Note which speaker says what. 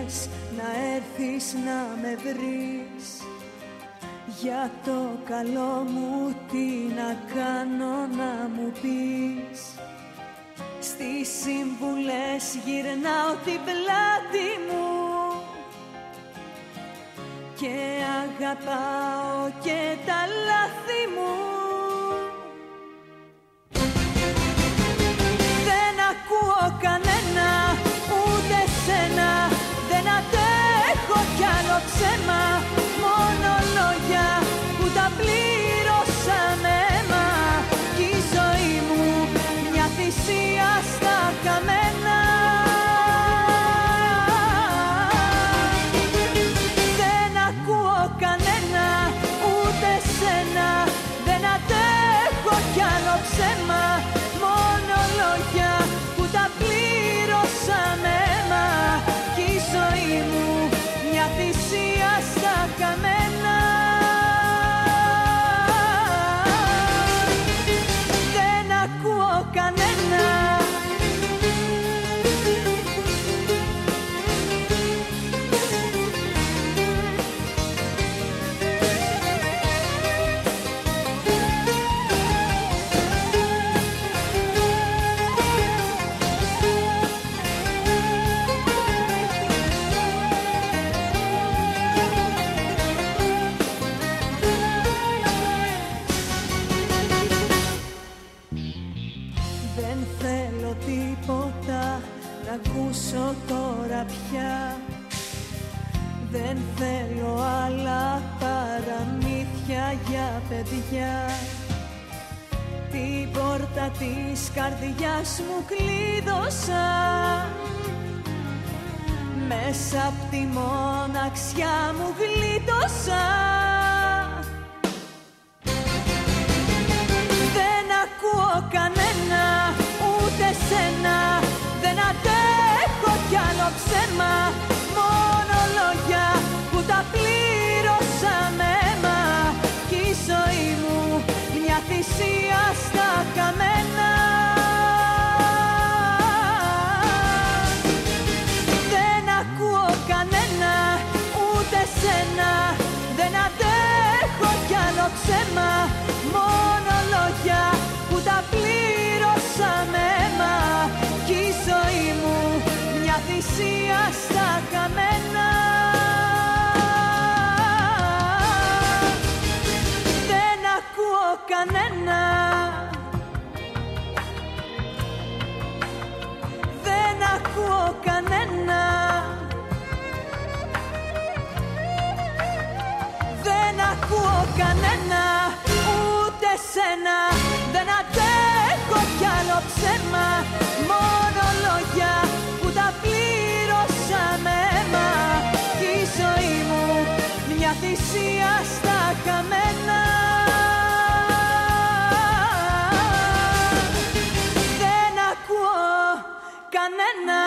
Speaker 1: λες να έρθεις να με βρεις. Για το καλό μου τι να κάνω να μου πεις. Στις σύμβουλες γυρνάω την πλάτη μου και αγαπάω και τα λάθη μου. Δεν ακούω κανένα, ούτε σένα. Δεν αντέχω κι άλλο ψέμα. Μόνο λόγια που τα πλήρωσα με αίμα. Κι η ζωή μου μια θυσία στα χαμένα. Δεν ακούω κανένα, ούτε σένα. Δεν αντέχω κι άλλο ψέμα. Μόνο λόγια που τα πλήρωσα με αίμα. Κι η ζωή μου μια θυσία στα χαμένα. Δεν ακούω κανένα. Δεν θέλω τίποτα να ακούσω τώρα πια. Δεν θέλω άλλα παραμύθια για παιδιά. Την πόρτα της καρδιάς μου κλείδωσα. Μέσα απ' τη μοναξιά μου γλίτωσα. Δεν ακούω κανένα, ούτε σένα. Δεν αντέχω κι άλλο ψέμα. Μόνο λόγια που τα πλήρωσα με αίμα. Κι η ζωή μου μια θυσία στα χαμένα. Δεν ακούω κανένα, ούτε σένα. Δεν αντέχω κι άλλο ψέμα. Μόνο λόγια που τα πλήρωσα με αίμα. Κι η ζωή μου μια θυσία στα χαμένα. Δεν ακούω κανένα. Δεν ακούω κανένα. Δεν ακούω κανένα, ούτε σένα. Δεν αντέχω κι άλλο ψέμα. Μόνο λόγια που τα πλήρωσα με αίμα. Κι η ζωή μου μια θυσία στα χαμένα. Δεν ακούω κανένα.